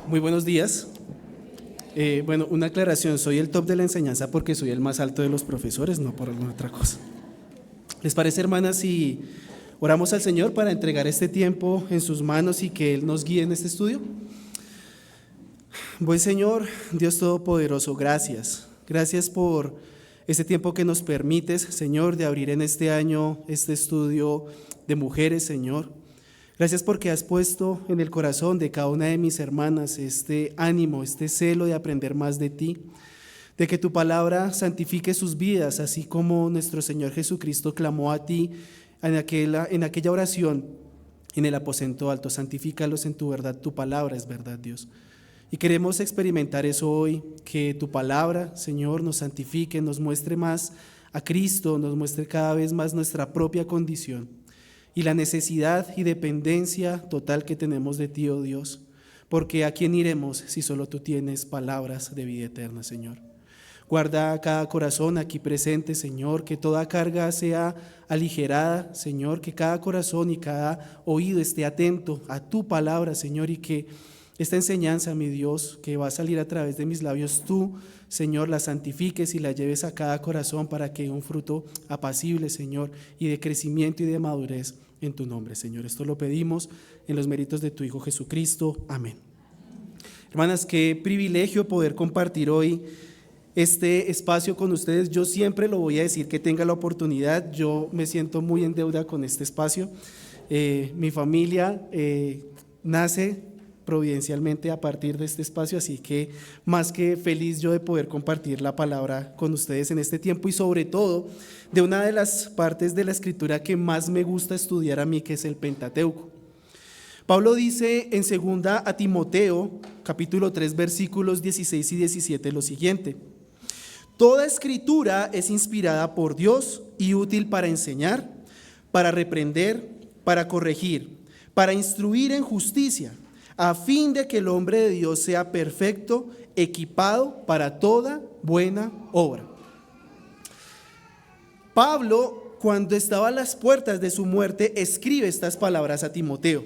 Muy buenos días. Bueno, una aclaración, soy el top de la enseñanza porque soy el más alto de los profesores, no por alguna otra cosa. ¿Les parece, hermanas, si oramos al Señor para entregar este tiempo en sus manos y que Él nos guíe en este estudio? Buen Señor, Dios Todopoderoso, gracias. Gracias por este tiempo que nos permites, Señor, de abrir en este año este estudio de mujeres, Señor. Gracias porque has puesto en el corazón de cada una de mis hermanas este ánimo, este celo de aprender más de ti, de que tu palabra santifique sus vidas, así como nuestro Señor Jesucristo clamó a ti en aquella oración en el aposento alto. Santifícalos en tu verdad, tu palabra es verdad, Dios. Y queremos experimentar eso hoy, que tu palabra, Señor, nos santifique, nos muestre más a Cristo, nos muestre cada vez más nuestra propia condición y la necesidad y dependencia total que tenemos de ti, oh Dios, porque ¿a quién iremos si solo tú tienes palabras de vida eterna, Señor? Guarda cada corazón aquí presente, Señor, que toda carga sea aligerada, Señor, que cada corazón y cada oído esté atento a tu palabra, Señor, y que esta enseñanza, mi Dios, que va a salir a través de mis labios, tú, Señor, la santifiques y la lleves a cada corazón para que un fruto apacible, Señor, y de crecimiento y de madurez en tu nombre, Señor. Esto lo pedimos en los méritos de tu Hijo Jesucristo. Amén. Hermanas, qué privilegio poder compartir hoy este espacio con ustedes. Yo siempre lo voy a decir que tenga la oportunidad. Yo me siento muy en deuda con este espacio. Mi familia nace providencialmente a partir de este espacio, así que más que feliz yo de poder compartir la palabra con ustedes en este tiempo y sobre todo de una de las partes de la escritura que más me gusta estudiar a mí, que es el Pentateuco. Pablo dice en 2 a Timoteo, capítulo 3, versículos 16 y 17 lo siguiente: toda escritura es inspirada por Dios y útil para enseñar, para reprender, para corregir, para instruir en justicia, a fin de que el hombre de Dios sea perfecto, equipado para toda buena obra. Pablo, cuando estaba a las puertas de su muerte, escribe estas palabras a Timoteo.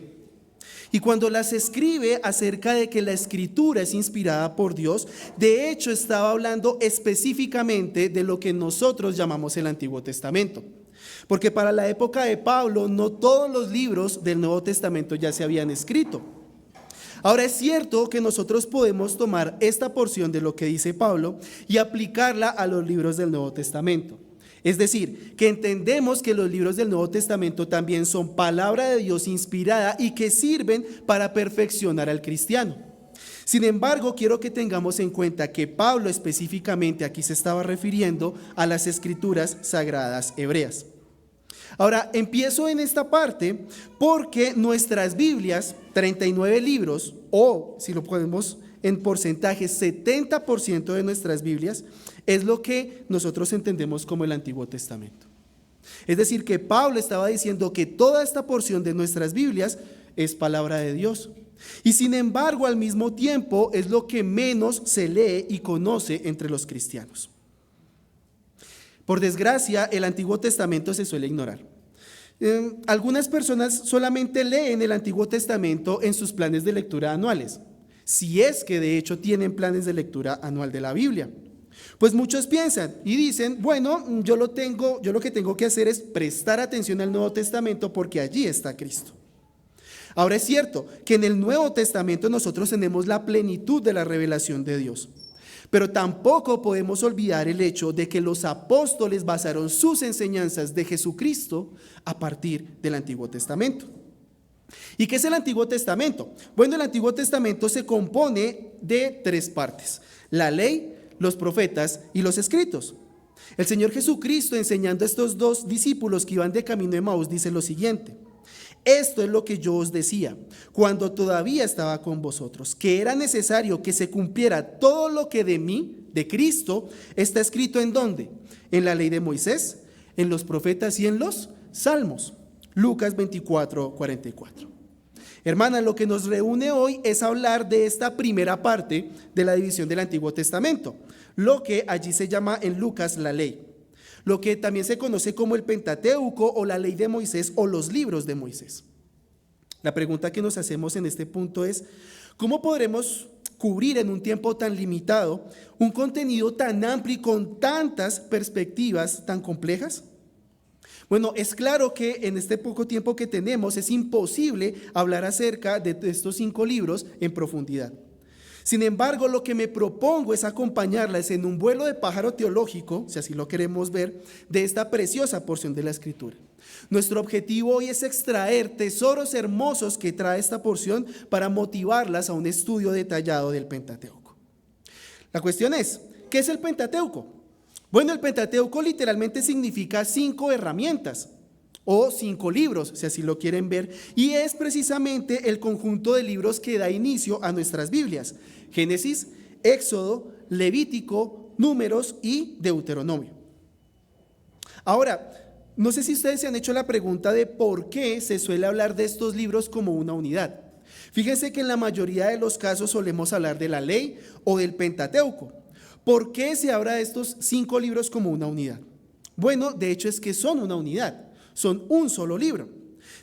Y cuando las escribe acerca de que la escritura es inspirada por Dios, de hecho estaba hablando específicamente de lo que nosotros llamamos el Antiguo Testamento. Porque para la época de Pablo no todos los libros del Nuevo Testamento ya se habían escrito. Ahora es cierto que nosotros podemos tomar esta porción de lo que dice Pablo y aplicarla a los libros del Nuevo Testamento. Es decir, que entendemos que los libros del Nuevo Testamento también son palabra de Dios inspirada y que sirven para perfeccionar al cristiano. Sin embargo, quiero que tengamos en cuenta que Pablo específicamente aquí se estaba refiriendo a las escrituras sagradas hebreas. Ahora, empiezo en esta parte porque nuestras Biblias, 39 libros, o si lo ponemos en porcentaje, 70% de nuestras Biblias, es lo que nosotros entendemos como el Antiguo Testamento. Es decir, que Pablo estaba diciendo que toda esta porción de nuestras Biblias es palabra de Dios. Y sin embargo, al mismo tiempo, es lo que menos se lee y conoce entre los cristianos. Por desgracia, el Antiguo Testamento se suele ignorar. Algunas personas solamente leen el Antiguo Testamento en sus planes de lectura anuales, si es que de hecho tienen planes de lectura anual de la Biblia. Pues muchos piensan y dicen, bueno, yo lo que tengo que hacer es prestar atención al Nuevo Testamento porque allí está Cristo. Ahora es cierto que en el Nuevo Testamento nosotros tenemos la plenitud de la revelación de Dios. Pero tampoco podemos olvidar el hecho de que los apóstoles basaron sus enseñanzas de Jesucristo a partir del Antiguo Testamento. ¿Y qué es el Antiguo Testamento? Bueno, el Antiguo Testamento se compone de 3 partes: la ley, los profetas y los escritos. El Señor Jesucristo, enseñando a estos 2 discípulos que iban de camino de Emaús, dice lo siguiente: esto es lo que yo os decía cuando todavía estaba con vosotros, que era necesario que se cumpliera todo lo que de mí, de Cristo, está escrito ¿en dónde? En la ley de Moisés, en los profetas y en los salmos. Lucas 24:44. Hermana, lo que nos reúne hoy es hablar de esta primera parte de la división del Antiguo Testamento, lo que allí se llama en Lucas la ley, lo que también se conoce como el Pentateuco o la ley de Moisés o los libros de Moisés. La pregunta que nos hacemos en este punto es: ¿cómo podremos cubrir en un tiempo tan limitado un contenido tan amplio y con tantas perspectivas tan complejas? Bueno, es claro que en este poco tiempo que tenemos es imposible hablar acerca de estos 5 libros en profundidad. Sin embargo, lo que me propongo es acompañarlas en un vuelo de pájaro teológico, si así lo queremos ver, de esta preciosa porción de la Escritura. Nuestro objetivo hoy es extraer tesoros hermosos que trae esta porción para motivarlas a un estudio detallado del Pentateuco. La cuestión es, ¿qué es el Pentateuco? Bueno, el Pentateuco literalmente significa 5 herramientas o 5 libros, si así lo quieren ver, y es precisamente el conjunto de libros que da inicio a nuestras Biblias: Génesis, Éxodo, Levítico, Números y Deuteronomio. Ahora, no sé si ustedes se han hecho la pregunta de por qué se suele hablar de estos libros como una unidad. Fíjense que en la mayoría de los casos solemos hablar de la ley o del Pentateuco. ¿Por qué se habla de estos 5 libros como una unidad? Bueno, de hecho es que son una unidad, son un solo libro.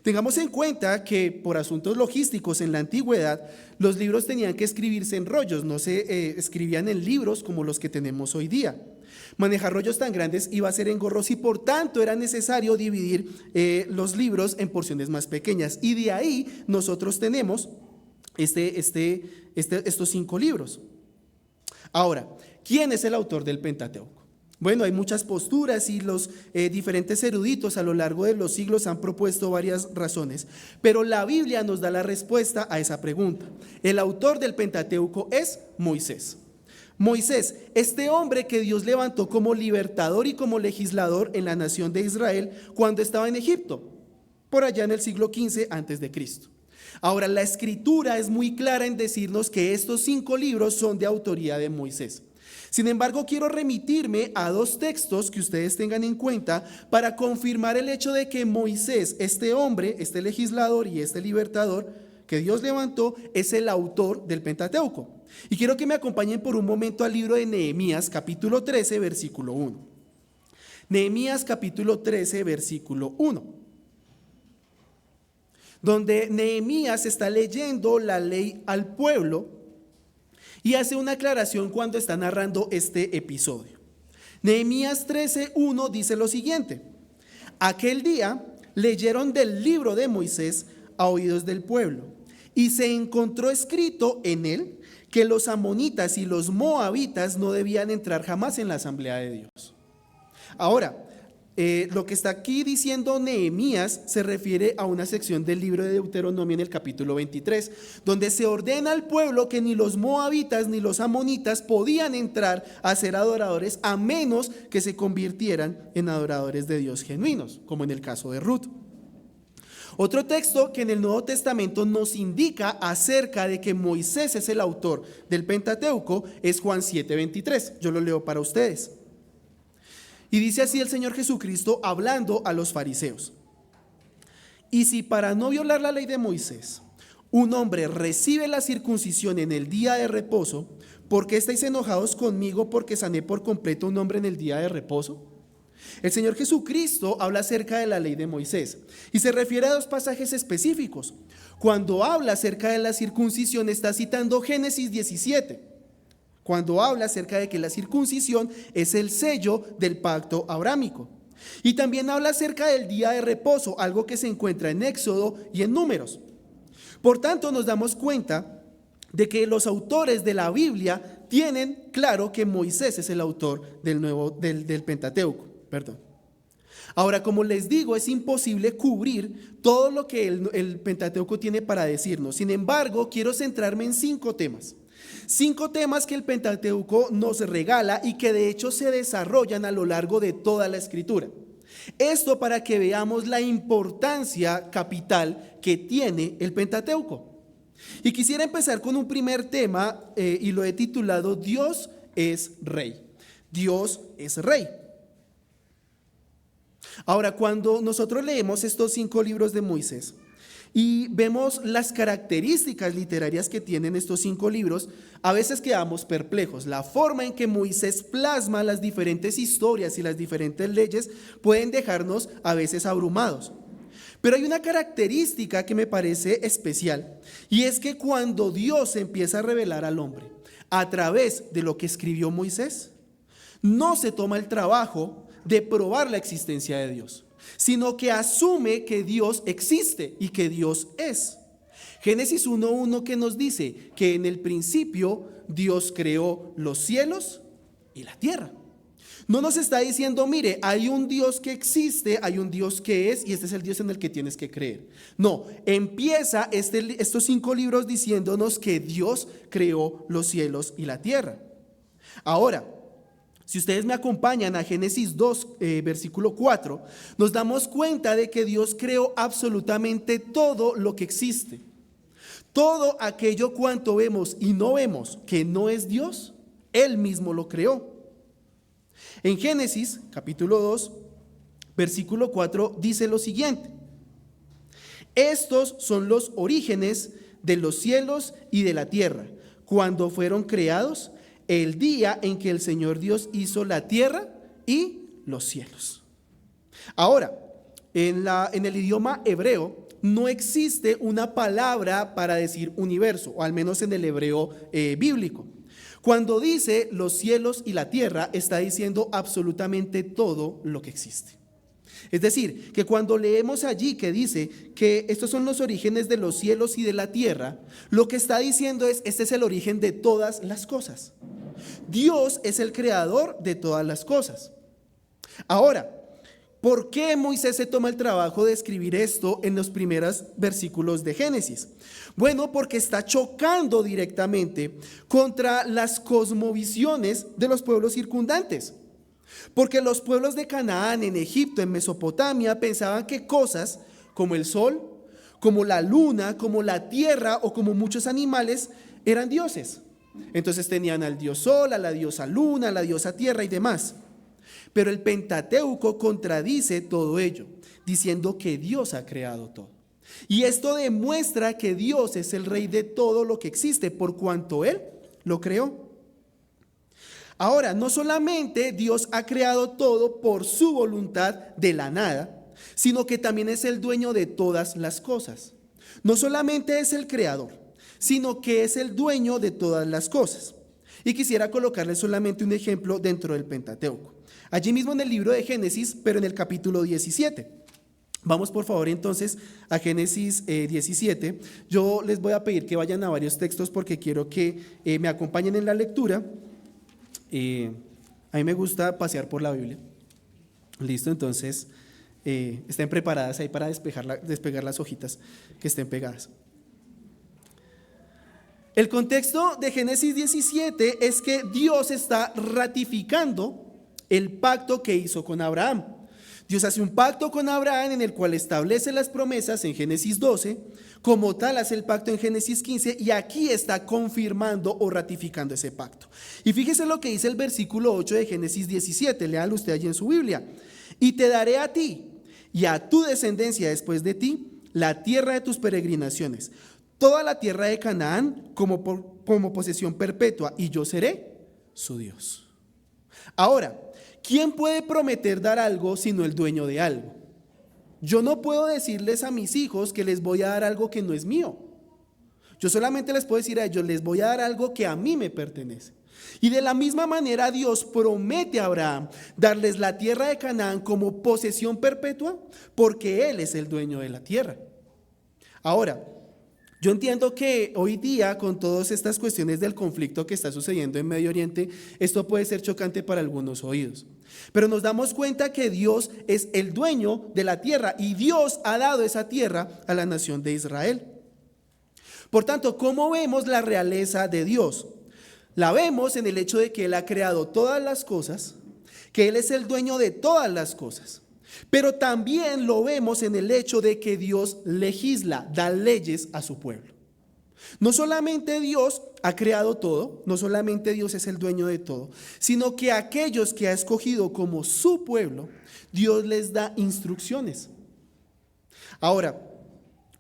Tengamos en cuenta que por asuntos logísticos en la antigüedad, los libros tenían que escribirse en rollos, no se escribían en libros como los que tenemos hoy día. Manejar rollos tan grandes iba a ser engorroso y por tanto era necesario dividir los libros en porciones más pequeñas. Y de ahí nosotros tenemos estos 5 libros. Ahora, ¿quién es el autor del Pentateuco? Bueno, hay muchas posturas y los diferentes eruditos a lo largo de los siglos han propuesto varias razones, pero la Biblia nos da la respuesta a esa pregunta. El autor del Pentateuco es Moisés. Moisés, este hombre que Dios levantó como libertador y como legislador en la nación de Israel cuando estaba en Egipto, por allá en el siglo XV a.C. Ahora, la Escritura es muy clara en decirnos que estos 5 libros son de autoría de Moisés. Sin embargo, quiero remitirme a 2 textos que ustedes tengan en cuenta para confirmar el hecho de que Moisés, este hombre, este legislador y este libertador que Dios levantó, es el autor del Pentateuco. Y quiero que me acompañen por un momento al libro de Nehemías, capítulo 13, versículo 1. Nehemías, capítulo 13, versículo 1. Donde Nehemías está leyendo la ley al pueblo y hace una aclaración cuando está narrando este episodio. Nehemías 13:1 dice lo siguiente: aquel día leyeron del libro de Moisés a oídos del pueblo, y se encontró escrito en él que los amonitas y los moabitas no debían entrar jamás en la asamblea de Dios. Ahora, lo que está aquí diciendo Nehemías se refiere a una sección del libro de Deuteronomio en el capítulo 23, donde se ordena al pueblo que ni los moabitas ni los amonitas podían entrar a ser adoradores a menos que se convirtieran en adoradores de Dios genuinos, como en el caso de Ruth. Otro texto que en el Nuevo Testamento nos indica acerca de que Moisés es el autor del Pentateuco es Juan 7:23. Yo lo leo para ustedes. Y dice así el Señor Jesucristo hablando a los fariseos: y si para no violar la ley de Moisés un hombre recibe la circuncisión en el día de reposo, ¿por qué estáis enojados conmigo porque sané por completo a un hombre en el día de reposo? El Señor Jesucristo habla acerca de la ley de Moisés y se refiere a 2 pasajes específicos. Cuando habla acerca de la circuncisión está citando Génesis 17. Cuando habla acerca de que la circuncisión es el sello del pacto abrámico. Y también habla acerca del día de reposo, algo que se encuentra en Éxodo y en Números. Por tanto, nos damos cuenta de que los autores de la Biblia tienen claro que Moisés es el autor del Pentateuco. Ahora, como les digo, es imposible cubrir todo lo que el Pentateuco tiene para decirnos. Sin embargo, quiero centrarme en 5 temas. 5 temas que el Pentateuco nos regala y que de hecho se desarrollan a lo largo de toda la Escritura. Esto para que veamos la importancia capital que tiene el Pentateuco. Y quisiera empezar con un primer tema y lo he titulado Dios es Rey. Dios es Rey. Ahora, cuando nosotros leemos estos 5 libros de Moisés y vemos las características literarias que tienen estos 5 libros, a veces quedamos perplejos. La forma en que Moisés plasma las diferentes historias y las diferentes leyes pueden dejarnos a veces abrumados. Pero hay una característica que me parece especial, y es que cuando Dios se empieza a revelar al hombre a través de lo que escribió Moisés, no se toma el trabajo de probar la existencia de Dios, sino que asume que Dios existe y que Dios es. Génesis 1:1 que nos dice que en el principio Dios creó los cielos y la tierra. No nos está diciendo, mire, hay un Dios que existe, hay un Dios que es, y este es el Dios en el que tienes que creer. No, empieza estos 5 libros diciéndonos que Dios creó los cielos y la tierra. Ahora, si ustedes me acompañan a Génesis 2, versículo 4, nos damos cuenta de que Dios creó absolutamente todo lo que existe. Todo aquello cuanto vemos y no vemos que no es Dios, Él mismo lo creó. En Génesis, capítulo 2, versículo 4, dice lo siguiente: estos son los orígenes de los cielos y de la tierra, cuando fueron creados, el día en que el Señor Dios hizo la tierra y los cielos. Ahora, en el idioma hebreo no existe una palabra para decir universo, o al menos en el hebreo bíblico. Cuando dice los cielos y la tierra, está diciendo absolutamente todo lo que existe. Es decir, que cuando leemos allí que dice que estos son los orígenes de los cielos y de la tierra, lo que está diciendo es, este es el origen de todas las cosas. Dios es el creador de todas las cosas. Ahora, ¿por qué Moisés se toma el trabajo de escribir esto en los primeros versículos de Génesis? Bueno, porque está chocando directamente contra las cosmovisiones de los pueblos circundantes. Porque los pueblos de Canaán, en Egipto, en Mesopotamia, pensaban que cosas como el sol, como la luna, como la tierra o como muchos animales eran dioses. Entonces tenían al dios sol, a la diosa luna, a la diosa tierra y demás. Pero el Pentateuco contradice todo ello, diciendo que Dios ha creado todo. Y esto demuestra que Dios es el rey de todo lo que existe, por cuanto Él lo creó. Ahora, no solamente Dios ha creado todo por su voluntad de la nada, sino que también es el dueño de todas las cosas. No solamente es el creador, sino que es el dueño de todas las cosas. Y quisiera colocarles solamente un ejemplo dentro del Pentateuco. Allí mismo en el libro de Génesis, pero en el capítulo 17. Vamos por favor entonces a Génesis 17. Yo les voy a pedir que vayan a varios textos porque quiero que me acompañen en la lectura. A mí me gusta pasear por la Biblia. Listo, entonces estén preparadas ahí para despegar las hojitas que estén pegadas. El contexto de Génesis 17 es que Dios está ratificando el pacto que hizo con Abraham. Dios hace un pacto con Abraham en el cual establece las promesas en Génesis 12, como tal hace el pacto en Génesis 15 y aquí está confirmando o ratificando ese pacto. Y fíjese lo que dice el versículo 8 de Génesis 17, léalo usted allí en su Biblia. Y te daré a ti y a tu descendencia después de ti la tierra de tus peregrinaciones, toda la tierra de Canaán como posesión perpetua y yo seré su Dios. Ahora, ¿quién puede prometer dar algo sino el dueño de algo? Yo no puedo decirles a mis hijos que les voy a dar algo que no es mío. Yo solamente les puedo decir a ellos, les voy a dar algo que a mí me pertenece. Y de la misma manera Dios promete a Abraham darles la tierra de Canaán como posesión perpetua porque Él es el dueño de la tierra. Ahora, yo entiendo que hoy día, con todas estas cuestiones del conflicto que está sucediendo en Medio Oriente, esto puede ser chocante para algunos oídos. Pero nos damos cuenta que Dios es el dueño de la tierra y Dios ha dado esa tierra a la nación de Israel. Por tanto, ¿cómo vemos la realeza de Dios? La vemos en el hecho de que Él ha creado todas las cosas, que Él es el dueño de todas las cosas. Pero también lo vemos en el hecho de que Dios legisla, da leyes a su pueblo. No solamente Dios ha creado todo, no solamente Dios es el dueño de todo, sino que aquellos que ha escogido como su pueblo, Dios les da instrucciones. Ahora,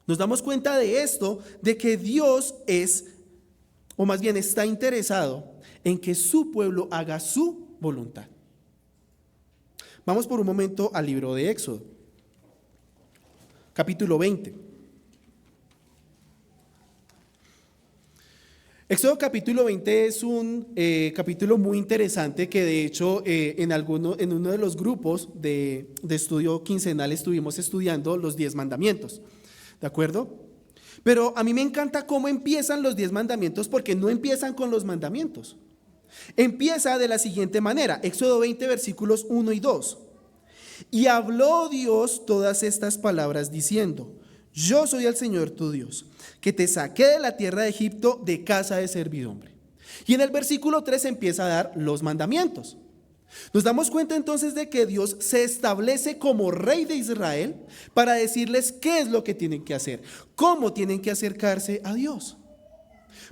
nos damos cuenta de esto, de que Dios es, o más bien está interesado en que su pueblo haga su voluntad. Vamos por un momento al libro de Éxodo, capítulo 20. Éxodo capítulo 20 es un capítulo muy interesante que de hecho en uno de los grupos de estudio quincenal estuvimos estudiando los 10 mandamientos, ¿de acuerdo? Pero a mí me encanta cómo empiezan los 10 mandamientos porque no empiezan con los mandamientos. Empieza de la siguiente manera, Éxodo 20 versículos 1 y 2. Y habló Dios todas estas palabras diciendo: yo soy el Señor tu Dios, que te saqué de la tierra de Egipto de casa de servidumbre. Y en el versículo 3 empieza a dar los mandamientos. Nos damos cuenta entonces de que Dios se establece como rey de Israel para decirles qué es lo que tienen que hacer, cómo tienen que acercarse a Dios.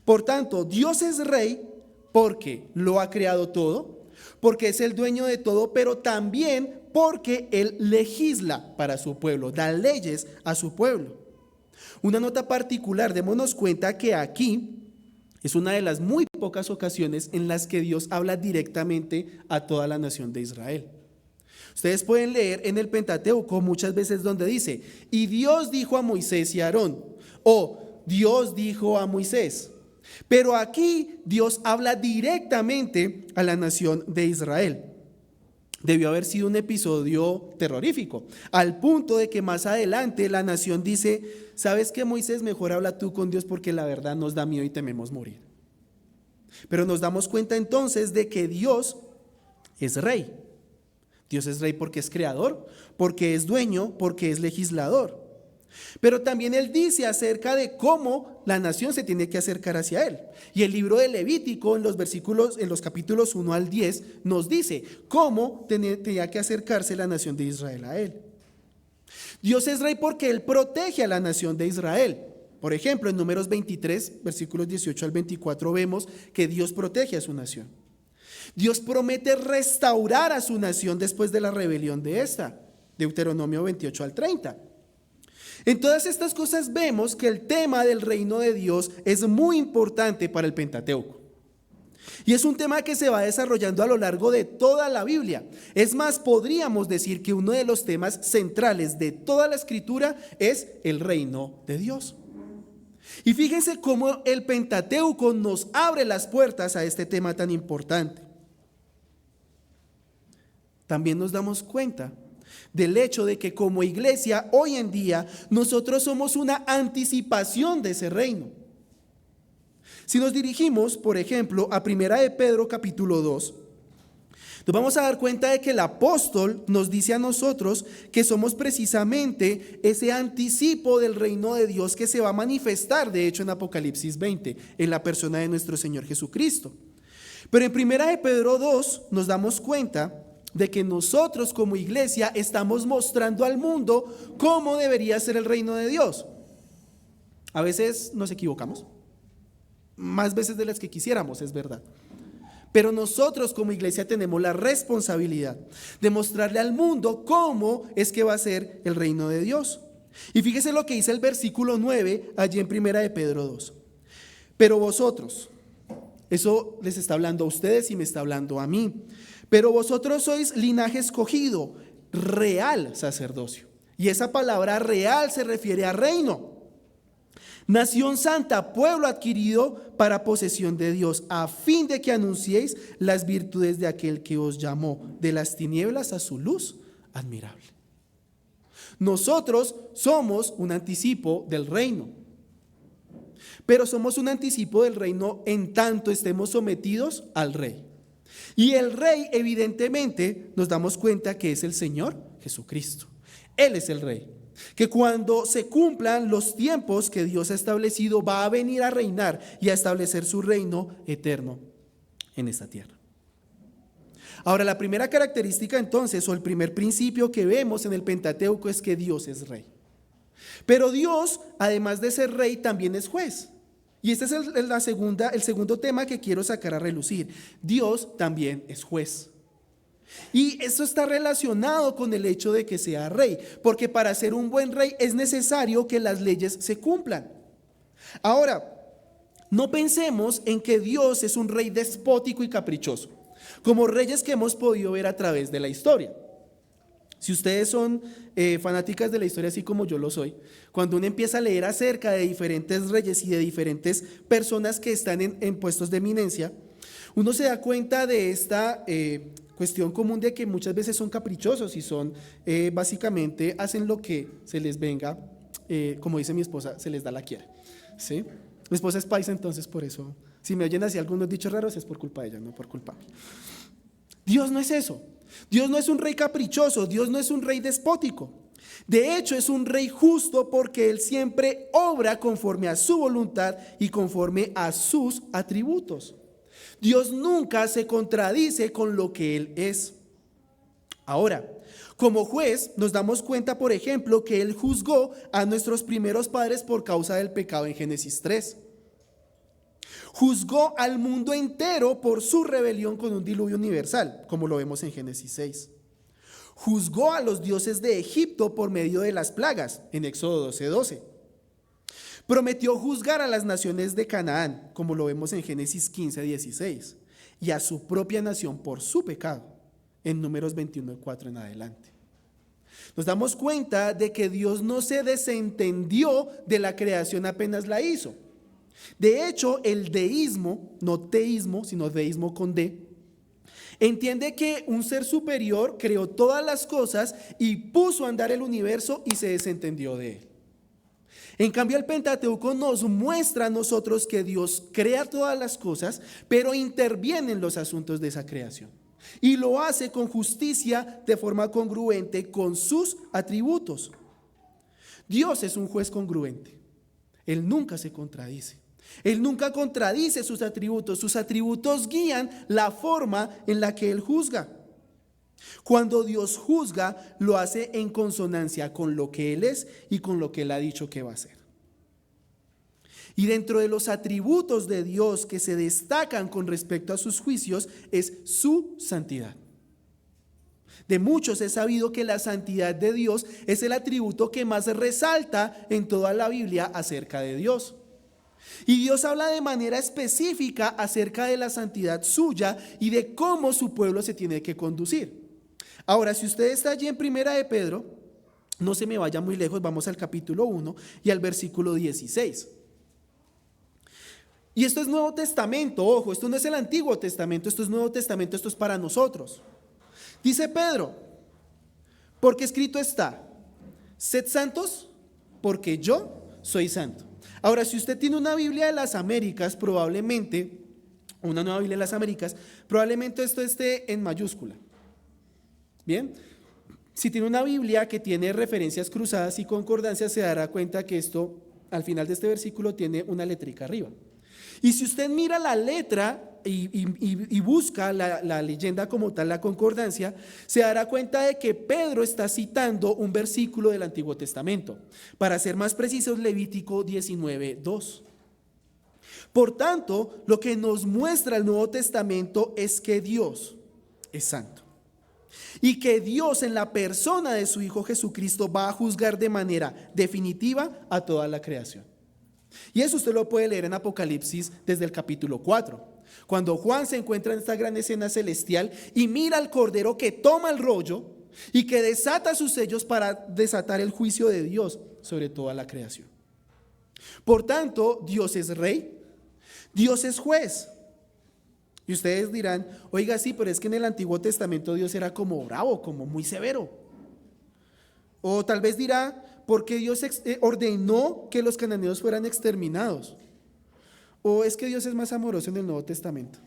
Por tanto, Dios es rey porque lo ha creado todo, porque es el dueño de todo, pero también porque Él legisla para su pueblo, da leyes a su pueblo. Una nota particular, démonos cuenta que aquí es una de las muy pocas ocasiones en las que Dios habla directamente a toda la nación de Israel. Ustedes pueden leer en el Pentateuco muchas veces donde dice: y Dios dijo a Moisés y a Aarón, o Dios dijo a Moisés. Pero aquí Dios habla directamente a la nación de Israel. Debió haber sido un episodio terrorífico, al punto de que más adelante la nación dice: ¿sabes qué, Moisés? Mejor habla tú con Dios porque la verdad nos da miedo y tememos morir. Pero nos damos cuenta entonces de que Dios es rey. Dios es rey porque es creador, porque es dueño, porque es legislador. Pero también Él dice acerca de cómo la nación se tiene que acercar hacia Él. Y el libro de Levítico en los capítulos 1 al 10 nos dice cómo tenía que acercarse la nación de Israel a Él. Dios es rey porque Él protege a la nación de Israel. Por ejemplo, en Números 23, versículos 18 al 24 vemos que Dios protege a su nación. Dios promete restaurar a su nación después de la rebelión de esta. Deuteronomio 28 al 30. En todas estas cosas vemos que el tema del reino de Dios es muy importante para el Pentateuco. Y es un tema que se va desarrollando a lo largo de toda la Biblia. Es más, podríamos decir que uno de los temas centrales de toda la Escritura es el reino de Dios. Y fíjense cómo el Pentateuco nos abre las puertas a este tema tan importante. También nos damos cuenta del hecho de que como iglesia hoy en día nosotros somos una anticipación de ese reino. Si nos dirigimos, por ejemplo, a Primera de Pedro capítulo 2, nos vamos a dar cuenta de que el apóstol nos dice a nosotros que somos precisamente ese anticipo del reino de Dios que se va a manifestar, de hecho, en Apocalipsis 20, en la persona de nuestro Señor Jesucristo. Pero en Primera de Pedro 2 nos damos cuenta de que nosotros como iglesia estamos mostrando al mundo cómo debería ser el reino de Dios. A veces nos equivocamos, más veces de las que quisiéramos, es verdad. Pero nosotros como iglesia tenemos la responsabilidad de mostrarle al mundo cómo es que va a ser el reino de Dios. Y fíjese lo que dice el versículo 9 allí en Primera de Pedro 2. Pero vosotros, eso les está hablando a ustedes y me está hablando a mí. Pero vosotros sois linaje escogido, real sacerdocio. Y esa palabra real se refiere a reino. Nación santa, pueblo adquirido para posesión de Dios, a fin de que anunciéis las virtudes de aquel que os llamó de las tinieblas a su luz admirable. Nosotros somos un anticipo del reino. Pero somos un anticipo del reino en tanto estemos sometidos al rey. Y el rey, evidentemente, nos damos cuenta que es el Señor Jesucristo. Él es el rey, que cuando se cumplan los tiempos que Dios ha establecido, va a venir a reinar y a establecer su reino eterno en esta tierra. Ahora, la primera característica entonces, o el primer principio que vemos en el Pentateuco es que Dios es rey. Pero Dios, además de ser rey, también es juez. Y este es el segundo tema que quiero sacar a relucir. Dios también es juez. Y eso está relacionado con el hecho de que sea rey, porque para ser un buen rey es necesario que las leyes se cumplan. Ahora, no pensemos en que Dios es un rey despótico y caprichoso, como reyes que hemos podido ver a través de la historia. Si ustedes son fanáticas de la historia así como yo lo soy, cuando uno empieza a leer acerca de diferentes reyes y de diferentes personas que están en puestos de eminencia, uno se da cuenta de esta cuestión común de que muchas veces son caprichosos y son básicamente hacen lo que se les venga, como dice mi esposa, se les da la quiera, ¿sí? Mi esposa es paisa, entonces por eso, si me oyen así algunos dichos raros es por culpa de ella, no por culpa mía. Dios no es eso. Dios no es un rey caprichoso, Dios no es un rey despótico. De hecho, es un rey justo porque Él siempre obra conforme a su voluntad y conforme a sus atributos. Dios nunca se contradice con lo que Él es. Ahora, como juez, nos damos cuenta, por ejemplo, que Él juzgó a nuestros primeros padres por causa del pecado en Génesis 3. Juzgó al mundo entero por su rebelión con un diluvio universal, como lo vemos en Génesis 6. Juzgó a los dioses de Egipto por medio de las plagas, en Éxodo 12:12. Prometió juzgar a las naciones de Canaán, como lo vemos en Génesis 15:16, y a su propia nación por su pecado, en Números 21:4 en adelante. Nos damos cuenta de que Dios no se desentendió de la creación apenas la hizo. De hecho, el deísmo, no teísmo, sino deísmo con D, entiende que un ser superior creó todas las cosas y puso a andar el universo y se desentendió de él. En cambio, el Pentateuco nos muestra a nosotros que Dios crea todas las cosas, pero interviene en los asuntos de esa creación. Y lo hace con justicia de forma congruente con sus atributos. Dios es un juez congruente. Él nunca se contradice. Él nunca contradice sus atributos. Sus atributos guían la forma en la que Él juzga. Cuando Dios juzga, lo hace en consonancia con lo que Él es y con lo que Él ha dicho que va a hacer. Y dentro de los atributos de Dios que se destacan con respecto a sus juicios es su santidad. De muchos he sabido que la santidad de Dios es el atributo que más resalta en toda la Biblia acerca de Dios. Y Dios habla de manera específica acerca de la santidad suya y de cómo su pueblo se tiene que conducir. Ahora, si usted está allí en Primera de Pedro, no se me vaya muy lejos, vamos al capítulo 1 y al versículo 16. Y esto es Nuevo Testamento, ojo, esto no es el Antiguo Testamento, esto es Nuevo Testamento, esto es para nosotros. Dice Pedro, porque escrito está, sed santos, porque yo soy santo. Ahora, si usted tiene una Biblia de las Américas, probablemente, una nueva Biblia de las Américas, probablemente esto esté en mayúscula. Bien, si tiene una Biblia que tiene referencias cruzadas y concordancias, se dará cuenta que esto, al final de este versículo, tiene una letrica arriba. Y si usted mira la letra y busca la leyenda como tal, la concordancia, se dará cuenta de que Pedro está citando un versículo del Antiguo Testamento. Para ser más precisos, Levítico 19:2. Por tanto, lo que nos muestra el Nuevo Testamento es que Dios es santo. Y que Dios en la persona de su Hijo Jesucristo va a juzgar de manera definitiva a toda la creación. Y eso usted lo puede leer en Apocalipsis desde el capítulo 4, cuando Juan se encuentra en esta gran escena celestial y mira al Cordero que toma el rollo y que desata sus sellos para desatar el juicio de Dios sobre toda la creación. Por tanto, Dios es rey, Dios es juez. Y ustedes dirán, oiga, sí, pero es que en el Antiguo Testamento Dios era como bravo, como muy severo. O tal vez dirá, porque Dios ordenó que los cananeos fueran exterminados. O es que Dios es más amoroso en el Nuevo Testamento.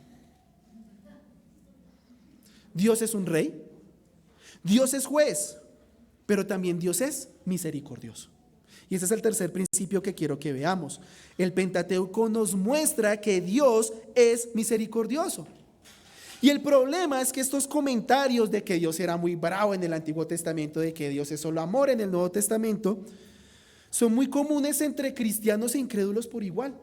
Dios es un rey, Dios es juez, pero también Dios es misericordioso. Y ese es el tercer principio que quiero que veamos. El Pentateuco nos muestra que Dios es misericordioso. Y el problema es que estos comentarios de que Dios era muy bravo en el Antiguo Testamento, de que Dios es solo amor en el Nuevo Testamento, son muy comunes entre cristianos e incrédulos por igual.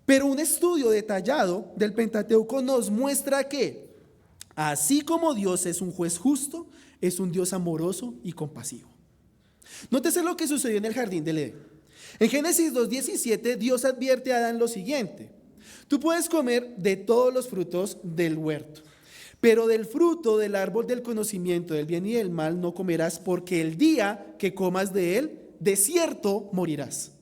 Pero un estudio detallado del Pentateuco nos muestra que, así como Dios es un juez justo, es un Dios amoroso y compasivo. Nótese lo que sucedió en el jardín del Edén. En Génesis 2:17, Dios advierte a Adán lo siguiente: tú puedes comer de todos los frutos del huerto, Pero del fruto del árbol del conocimiento del bien y del mal no comerás, porque el día que comas de él, de cierto morirás.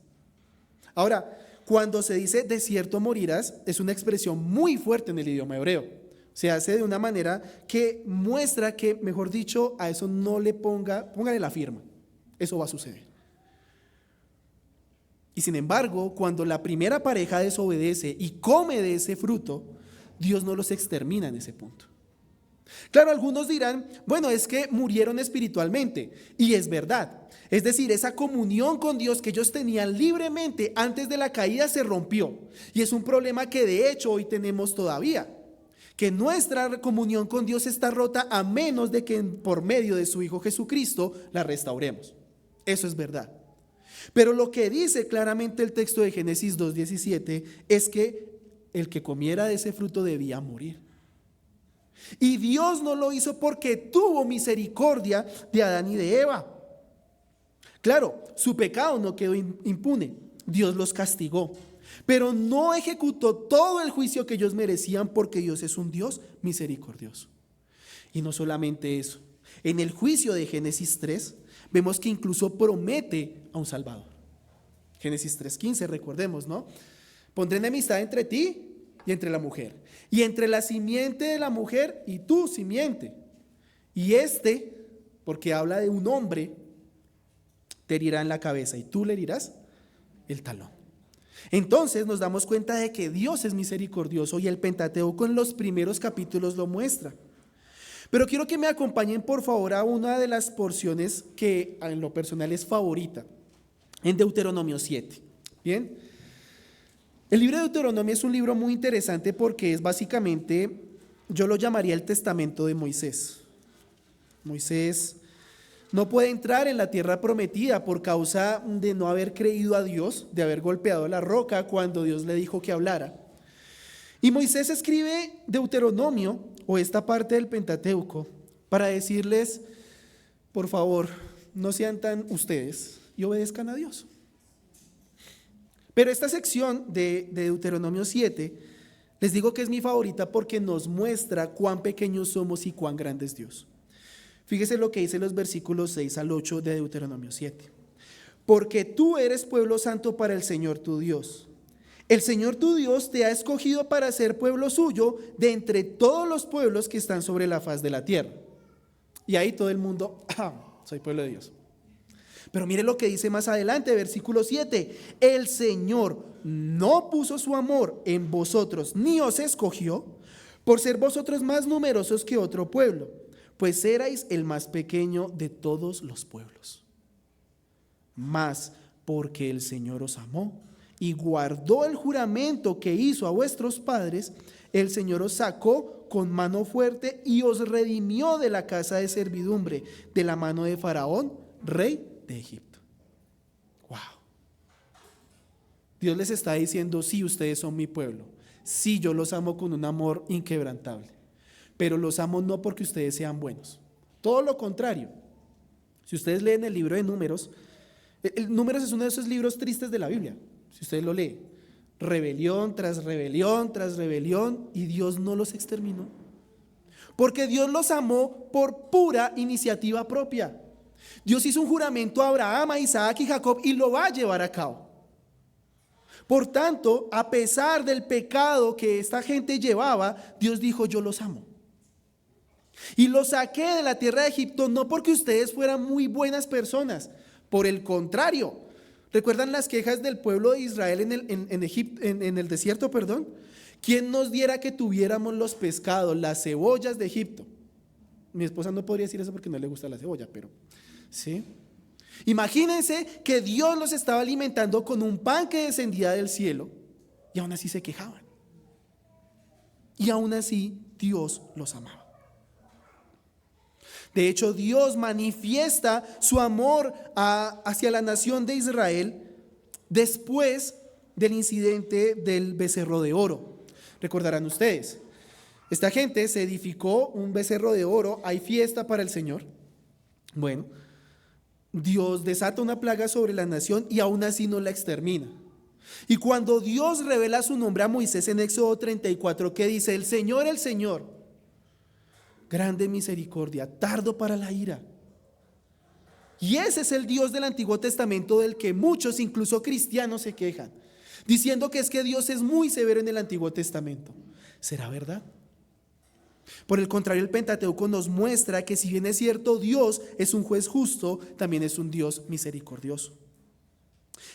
Ahora, cuando se dice de cierto morirás, es una expresión muy fuerte en el idioma hebreo. Se hace de una manera que muestra que, mejor dicho, a eso no le póngale la firma. Eso va a suceder. Y sin embargo, cuando la primera pareja desobedece y come de ese fruto, Dios no los extermina en ese punto. Claro, algunos dirán, bueno, es que murieron espiritualmente, y es verdad. Es decir, esa comunión con Dios que ellos tenían libremente antes de la caída se rompió. Y es un problema que de hecho hoy tenemos todavía. Que nuestra comunión con Dios está rota a menos de que por medio de su Hijo Jesucristo la restauremos. Eso es verdad. Pero lo que dice claramente el texto de Génesis 2:17 es que el que comiera de ese fruto debía morir. Y Dios no lo hizo porque tuvo misericordia de Adán y de Eva. Claro, su pecado no quedó impune. Dios los castigó, pero no ejecutó todo el juicio que ellos merecían porque Dios es un Dios misericordioso. Y no solamente eso. En el juicio de Génesis 3 vemos que incluso promete a un Salvador. Génesis 3:15, recordemos, ¿no? Pondré enemistad entre ti y entre la mujer, y entre la simiente de la mujer y tu simiente. Y porque habla de un hombre, te herirá en la cabeza y tú le herirás el talón. Entonces nos damos cuenta de que Dios es misericordioso y el Pentateuco en los primeros capítulos lo muestra. Pero quiero que me acompañen por favor a una de las porciones que en lo personal es favorita, en Deuteronomio 7. Bien, el libro de Deuteronomio es un libro muy interesante porque es básicamente, yo lo llamaría el testamento de Moisés. Moisés no puede entrar en la tierra prometida por causa de no haber creído a Dios, de haber golpeado la roca cuando Dios le dijo que hablara. Y Moisés escribe Deuteronomio, o esta parte del Pentateuco, para decirles, por favor, no sean tan ustedes y obedezcan a Dios. Pero esta sección de Deuteronomio 7, les digo que es mi favorita porque nos muestra cuán pequeños somos y cuán grande es Dios. Fíjese lo que dice los versículos 6 al 8 de Deuteronomio 7. Porque tú eres pueblo santo para el Señor tu Dios. El Señor tu Dios te ha escogido para ser pueblo suyo de entre todos los pueblos que están sobre la faz de la tierra. Y ahí todo el mundo, soy pueblo de Dios. Pero mire lo que dice más adelante, versículo 7. El Señor no puso su amor en vosotros, ni os escogió, por ser vosotros más numerosos que otro pueblo, pues erais el más pequeño de todos los pueblos. Mas porque el Señor os amó y guardó el juramento que hizo a vuestros padres, el Señor os sacó con mano fuerte y os redimió de la casa de servidumbre, de la mano de Faraón, rey de Egipto. Wow. Dios les está diciendo, sí, ustedes son mi pueblo. Sí, yo los amo con un amor inquebrantable. Pero los amo no porque ustedes sean buenos. Todo lo contrario. Si ustedes leen el libro de Números, Números es uno de esos libros tristes de la Biblia. Si usted lo lee, rebelión tras rebelión tras rebelión, y Dios no los exterminó. Porque Dios los amó por pura iniciativa propia. Dios hizo un juramento a Abraham, a Isaac y Jacob y lo va a llevar a cabo. Por tanto, a pesar del pecado que esta gente llevaba, Dios dijo, yo los amo. Y los saqué de la tierra de Egipto no porque ustedes fueran muy buenas personas, por el contrario. ¿Recuerdan las quejas del pueblo de Israel en el desierto? ¿Quién nos diera que tuviéramos los pescados, las cebollas de Egipto? Mi esposa no podría decir eso porque no le gusta la cebolla, pero ¿sí? Imagínense que Dios los estaba alimentando con un pan que descendía del cielo y aún así se quejaban. Y aún así Dios los amaba. De hecho, Dios manifiesta su amor hacia la nación de Israel después del incidente del becerro de oro. Recordarán ustedes, esta gente se edificó un becerro de oro, hay fiesta para el Señor. Bueno, Dios desata una plaga sobre la nación y aún así no la extermina. Y cuando Dios revela su nombre a Moisés en Éxodo 34, que dice, el Señor, grande en misericordia, tardo para la ira. Y ese es el Dios del Antiguo Testamento del que muchos, incluso cristianos, se quejan, diciendo que es que Dios es muy severo en el Antiguo Testamento. ¿Será verdad? Por el contrario, el Pentateuco nos muestra que si bien es cierto Dios es un juez justo, también es un Dios misericordioso.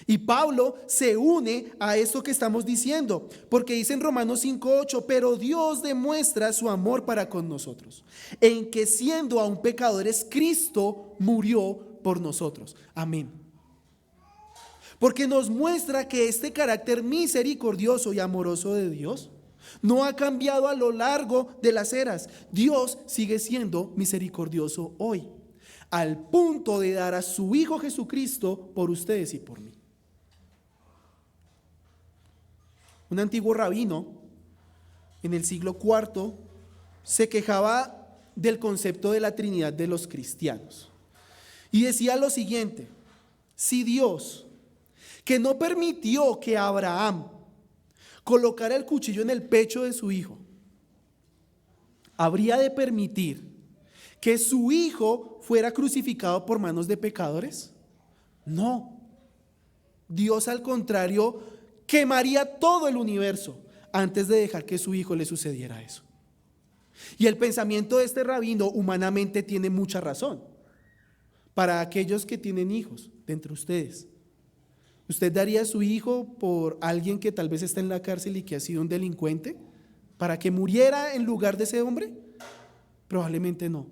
Y Pablo se une a esto que estamos diciendo, porque dice en Romanos 5:8, pero Dios demuestra su amor para con nosotros, en que siendo aún pecadores, Cristo murió por nosotros. Amén. Porque nos muestra que este carácter misericordioso y amoroso de Dios no ha cambiado a lo largo de las eras. Dios sigue siendo misericordioso hoy, al punto de dar a su Hijo Jesucristo por ustedes y por mí. Un antiguo rabino en el siglo IV se quejaba del concepto de la Trinidad de los cristianos y decía lo siguiente: si Dios, que no permitió que Abraham colocara el cuchillo en el pecho de su hijo, ¿habría de permitir que su hijo fuera crucificado por manos de pecadores? No. Dios, al contrario, quemaría todo el universo antes de dejar que su hijo le sucediera eso. Y el pensamiento de este rabino humanamente tiene mucha razón. Para aquellos que tienen hijos de entre ustedes, ¿usted daría a su hijo por alguien que tal vez está en la cárcel y que ha sido un delincuente para que muriera en lugar de ese hombre? Probablemente no.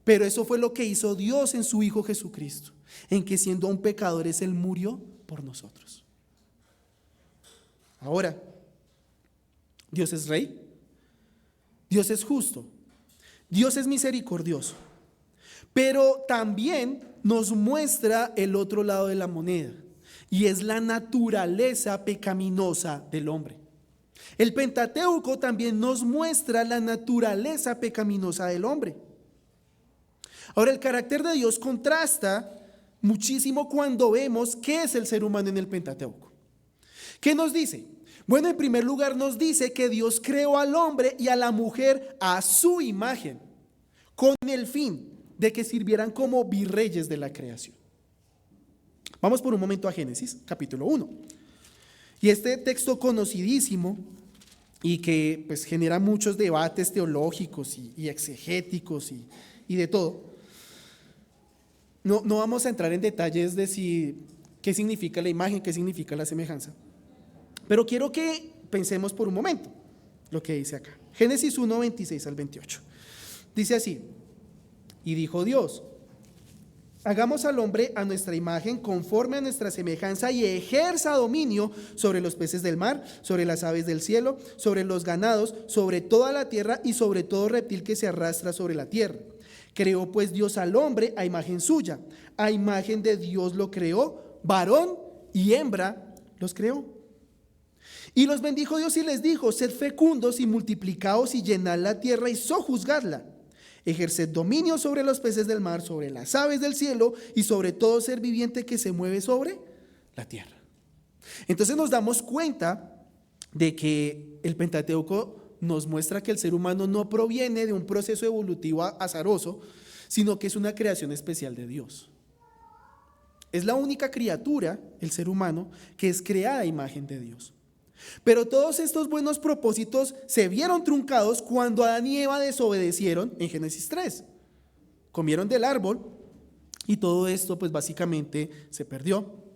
Pero eso fue lo que hizo Dios en su Hijo Jesucristo, en que siendo aún pecadores Él murió por nosotros. Ahora, Dios es rey, Dios es justo, Dios es misericordioso, pero también nos muestra el otro lado de la moneda, y es la naturaleza pecaminosa del hombre. El Pentateuco también nos muestra la naturaleza pecaminosa del hombre. Ahora, el carácter de Dios contrasta muchísimo cuando vemos qué es el ser humano en el Pentateuco. ¿Qué nos dice? Bueno, en primer lugar nos dice que Dios creó al hombre y a la mujer a su imagen, con el fin de que sirvieran como virreyes de la creación. Vamos por un momento a Génesis, capítulo 1. Y este texto conocidísimo y que pues genera muchos debates teológicos y exegéticos y de todo. No vamos a entrar en detalles de qué significa la imagen, qué significa la semejanza. Pero quiero que pensemos por un momento lo que dice acá. Génesis 1, 26 al 28. Dice así: y dijo Dios, hagamos al hombre a nuestra imagen, conforme a nuestra semejanza, y ejerza dominio sobre los peces del mar, sobre las aves del cielo, sobre los ganados, sobre toda la tierra y sobre todo reptil que se arrastra sobre la tierra. Creó pues Dios al hombre a imagen suya, a imagen de Dios lo creó, varón y hembra los creó. Y los bendijo Dios y les dijo: sed fecundos y multiplicaos y llenad la tierra y sojuzgadla. Ejerced dominio sobre los peces del mar, sobre las aves del cielo y sobre todo ser viviente que se mueve sobre la tierra. Entonces nos damos cuenta de que el Pentateuco nos muestra que el ser humano no proviene de un proceso evolutivo azaroso, sino que es una creación especial de Dios. Es la única criatura, el ser humano, que es creada a imagen de Dios. Pero todos estos buenos propósitos se vieron truncados cuando Adán y Eva desobedecieron en Génesis 3. Comieron del árbol y todo esto pues básicamente se perdió.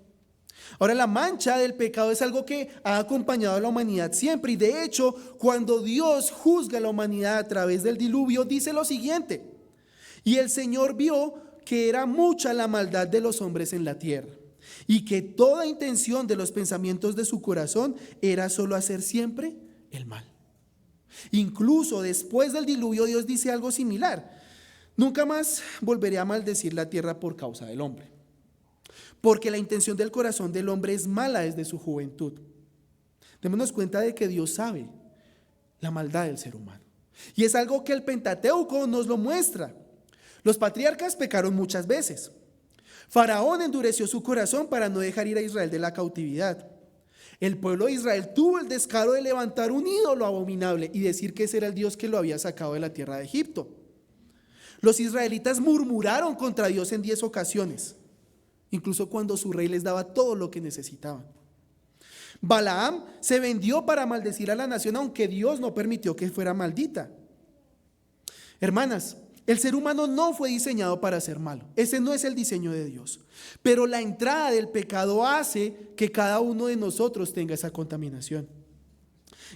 Ahora, la mancha del pecado es algo que ha acompañado a la humanidad siempre, y de hecho cuando Dios juzga a la humanidad a través del diluvio dice lo siguiente: y el Señor vio que era mucha la maldad de los hombres en la tierra, y que toda intención de los pensamientos de su corazón era solo hacer siempre el mal. Incluso después del diluvio Dios dice algo similar: nunca más volveré a maldecir la tierra por causa del hombre, porque la intención del corazón del hombre es mala desde su juventud. Démonos cuenta de que Dios sabe la maldad del ser humano, y es algo que el Pentateuco nos lo muestra. Los patriarcas pecaron muchas veces. Faraón endureció su corazón para no dejar ir a Israel de la cautividad. El pueblo de Israel tuvo el descaro de levantar un ídolo abominable y decir que ese era el Dios que lo había sacado de la tierra de Egipto. Los israelitas murmuraron contra Dios en 10 ocasiones, incluso cuando su rey les daba todo lo que necesitaban. Balaam se vendió para maldecir a la nación, aunque Dios no permitió que fuera maldita. Hermanas, el ser humano no fue diseñado para ser malo. Ese no es el diseño de Dios. Pero la entrada del pecado hace que cada uno de nosotros tenga esa contaminación.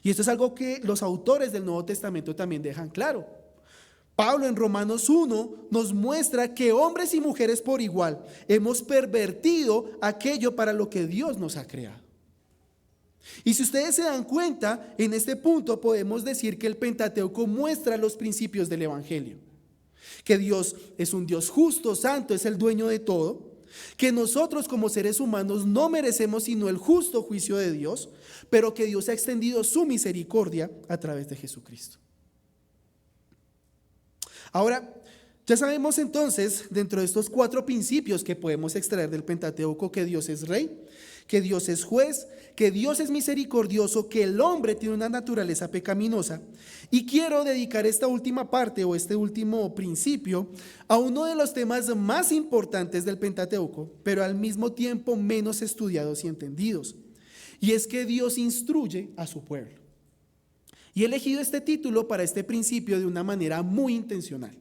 Y esto es algo que los autores del Nuevo Testamento también dejan claro. Pablo en Romanos 1 nos muestra que hombres y mujeres por igual hemos pervertido aquello para lo que Dios nos ha creado. Y si ustedes se dan cuenta, en este punto podemos decir que el Pentateuco muestra los principios del Evangelio. Que Dios es un Dios justo, santo, es el dueño de todo. Que nosotros como seres humanos no merecemos sino el justo juicio de Dios, pero que Dios ha extendido su misericordia a través de Jesucristo. Ahora, ya sabemos entonces, dentro de estos 4 principios que podemos extraer del Pentateuco, que Dios es rey, que Dios es juez, que Dios es misericordioso, que el hombre tiene una naturaleza pecaminosa. Y quiero dedicar esta última parte o este último principio a uno de los temas más importantes del Pentateuco, pero al mismo tiempo menos estudiados y entendidos. Y es que Dios instruye a su pueblo. Y he elegido este título para este principio de una manera muy intencional.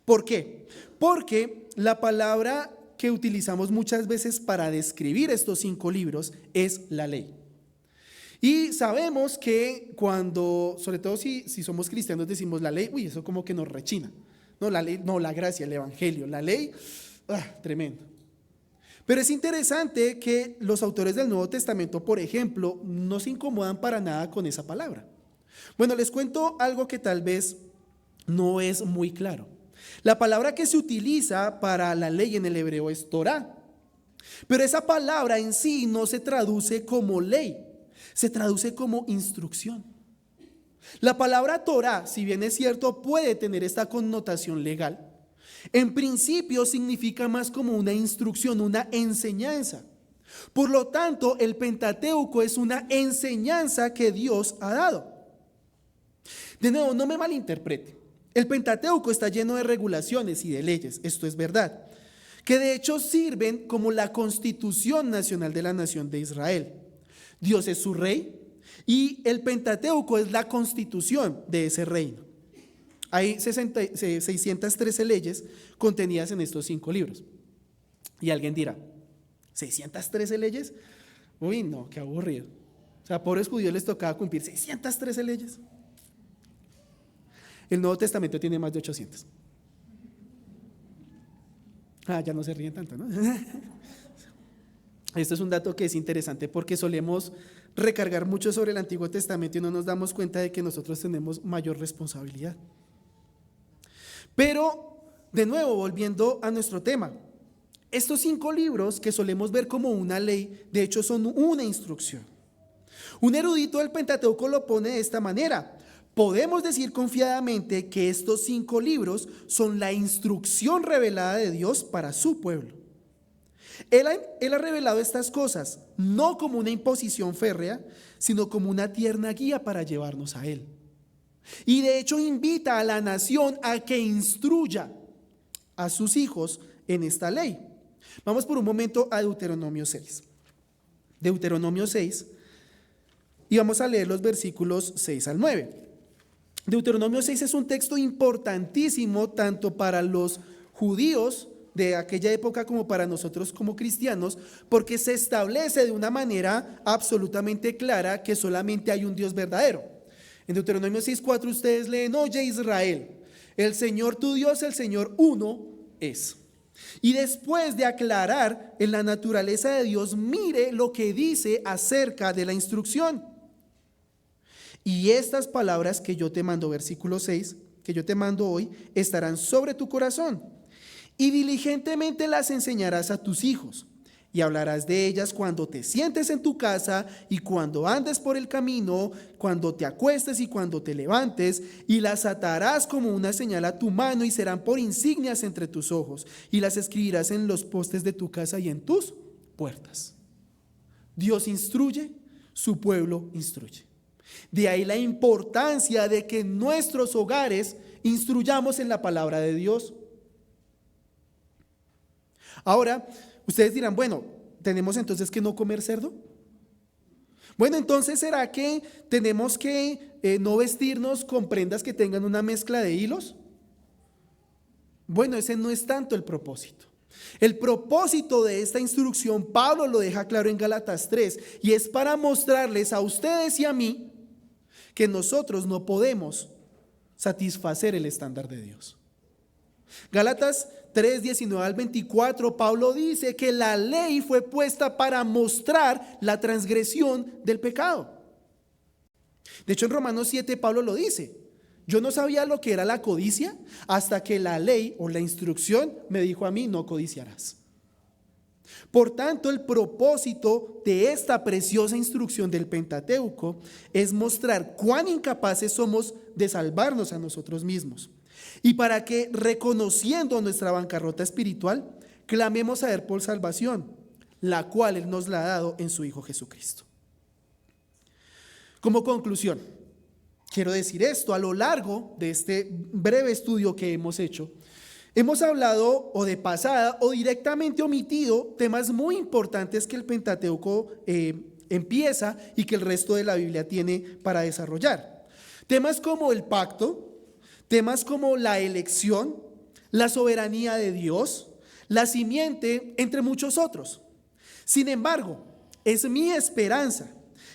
¿Por qué? Porque la palabra que utilizamos muchas veces para describir estos 5 libros es la ley. Y sabemos que cuando, sobre todo si somos cristianos, decimos la ley, eso como que nos rechina. No, la ley, no, la gracia, el evangelio, la ley, tremendo. Pero es interesante que los autores del Nuevo Testamento, por ejemplo, no se incomodan para nada con esa palabra. Bueno, les cuento algo que tal vez no es muy claro. La palabra que se utiliza para la ley en el hebreo es Torá, pero esa palabra en sí no se traduce como ley, se traduce como instrucción. La palabra Torá, si bien es cierto, puede tener esta connotación legal, en principio significa más como una instrucción, una enseñanza. Por lo tanto, el Pentateuco es una enseñanza que Dios ha dado. De nuevo, no me malinterprete. El Pentateuco está lleno de regulaciones y de leyes, esto es verdad, que de hecho sirven como la constitución nacional de la nación de Israel. Dios es su rey y el Pentateuco es la constitución de ese reino. Hay 613 leyes contenidas en estos 5 libros. Y alguien dirá, ¿613 leyes? Uy, no, qué aburrido. O sea, a pobres judíos les tocaba cumplir 613 leyes. El Nuevo Testamento tiene más de 800. Ya no se ríen tanto, ¿no? Esto es un dato que es interesante porque solemos recargar mucho sobre el Antiguo Testamento y no nos damos cuenta de que nosotros tenemos mayor responsabilidad. Pero, de nuevo, volviendo a nuestro tema, estos 5 libros que solemos ver como una ley, de hecho son una instrucción. Un erudito del Pentateuco lo pone de esta manera: podemos decir confiadamente que estos 5 libros son la instrucción revelada de Dios para su pueblo. Él ha revelado estas cosas no como una imposición férrea, sino como una tierna guía para llevarnos a Él. Y de hecho invita a la nación a que instruya a sus hijos en esta ley. Vamos por un momento a Deuteronomio 6. Deuteronomio 6, y vamos a leer los versículos 6 al 9. Deuteronomio 6 es un texto importantísimo tanto para los judíos de aquella época como para nosotros como cristianos, porque se establece de una manera absolutamente clara que solamente hay un Dios verdadero. En Deuteronomio 6:4 ustedes leen: oye Israel, el Señor tu Dios, el Señor uno es. Y después de aclarar en la naturaleza de Dios, mire lo que dice acerca de la instrucción. Y estas palabras que yo te mando, versículo 6, que yo te mando hoy, estarán sobre tu corazón. Y diligentemente las enseñarás a tus hijos. Y hablarás de ellas cuando te sientes en tu casa y cuando andes por el camino, cuando te acuestes y cuando te levantes, y las atarás como una señal a tu mano y serán por insignias entre tus ojos, y las escribirás en los postes de tu casa y en tus puertas. Dios instruye, su pueblo instruye. De ahí la importancia de que en nuestros hogares instruyamos en la palabra de Dios. Ahora, ustedes dirán, bueno, ¿tenemos entonces que no comer cerdo? Bueno, entonces, ¿será que tenemos que no vestirnos con prendas que tengan una mezcla de hilos? Bueno, ese no es tanto el propósito. El propósito de esta instrucción, Pablo lo deja claro en Gálatas 3, y es para mostrarles a ustedes y a mí que nosotros no podemos satisfacer el estándar de Dios. Gálatas 3, 19 al 24, Pablo dice que la ley fue puesta para mostrar la transgresión del pecado. De hecho, en Romanos 7, Pablo lo dice. Yo no sabía lo que era la codicia hasta que la ley o la instrucción me dijo a mí, no codiciarás. Por tanto, el propósito de esta preciosa instrucción del Pentateuco es mostrar cuán incapaces somos de salvarnos a nosotros mismos. Y para que, reconociendo nuestra bancarrota espiritual, clamemos a Él por salvación, la cual Él nos la ha dado en su Hijo Jesucristo. Como conclusión, quiero decir esto: a lo largo de este breve estudio que hemos hecho, hemos hablado o de pasada o directamente omitido temas muy importantes que el Pentateuco empieza y que el resto de la Biblia tiene para desarrollar. Temas como el pacto, temas como la elección, la soberanía de Dios, la simiente, entre muchos otros. Sin embargo, es mi esperanza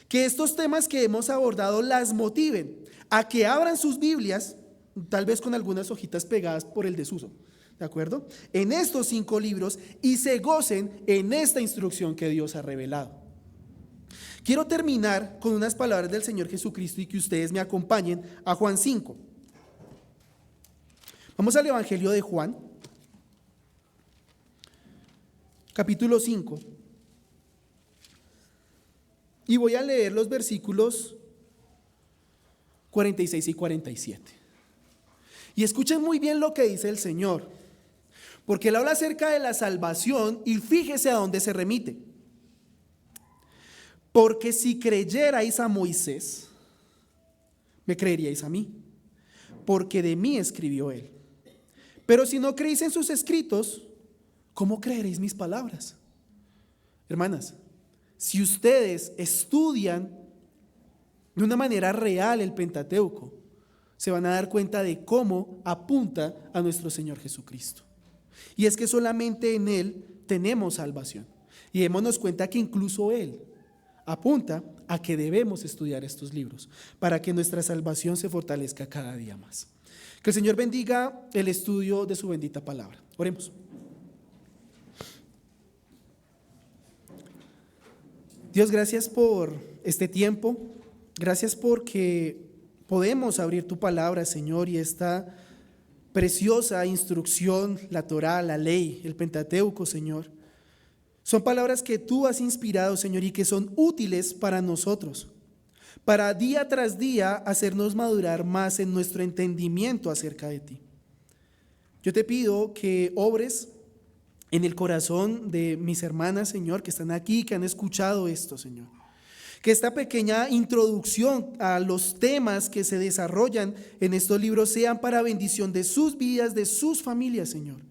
que estos temas que hemos abordado las motiven a que abran sus Biblias, tal vez con algunas hojitas pegadas por el desuso, ¿de acuerdo?, en estos 5 libros y se gocen en esta instrucción que Dios ha revelado. Quiero terminar con unas palabras del Señor Jesucristo y que ustedes me acompañen a Juan 5. Vamos al Evangelio de Juan, capítulo 5, y voy a leer los versículos 46 y 47. Y escuchen muy bien lo que dice el Señor, porque Él habla acerca de la salvación y fíjese a dónde se remite. Porque si creyerais a Moisés, me creeríais a mí, porque de mí escribió él. Pero si no creéis en sus escritos, ¿cómo creeréis mis palabras? Hermanas, si ustedes estudian de una manera real el Pentateuco, se van a dar cuenta de cómo apunta a nuestro Señor Jesucristo. Y es que solamente en Él tenemos salvación. Y démonos cuenta que incluso Él apunta a que debemos estudiar estos libros para que nuestra salvación se fortalezca cada día más. Que el Señor bendiga el estudio de su bendita palabra. Oremos. Dios, gracias por este tiempo. Gracias porque podemos abrir tu palabra, Señor, y esta preciosa instrucción, la Torá, la ley, el Pentateuco, Señor, son palabras que tú has inspirado, Señor, y que son útiles para nosotros, para día tras día hacernos madurar más en nuestro entendimiento acerca de ti. Yo te pido que obres en el corazón de mis hermanas, Señor, que están aquí, que han escuchado esto, Señor. Que esta pequeña introducción a los temas que se desarrollan en estos libros sean para bendición de sus vidas, de sus familias, Señor.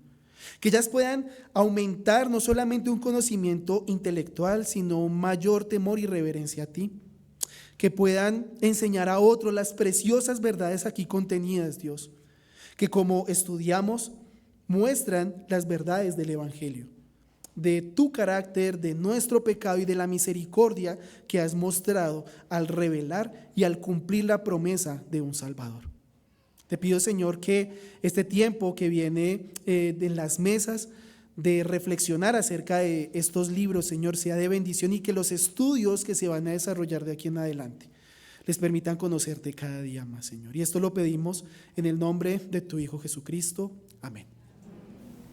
Que ellas puedan aumentar no solamente un conocimiento intelectual, sino un mayor temor y reverencia a ti. Que puedan enseñar a otros las preciosas verdades aquí contenidas, Dios. Que como estudiamos, muestran las verdades del Evangelio, de tu carácter, de nuestro pecado y de la misericordia que has mostrado al revelar y al cumplir la promesa de un Salvador. Te pido, Señor, que este tiempo que viene en las mesas de reflexionar acerca de estos libros, Señor, sea de bendición y que los estudios que se van a desarrollar de aquí en adelante les permitan conocerte cada día más, Señor. Y esto lo pedimos en el nombre de tu Hijo Jesucristo. Amén.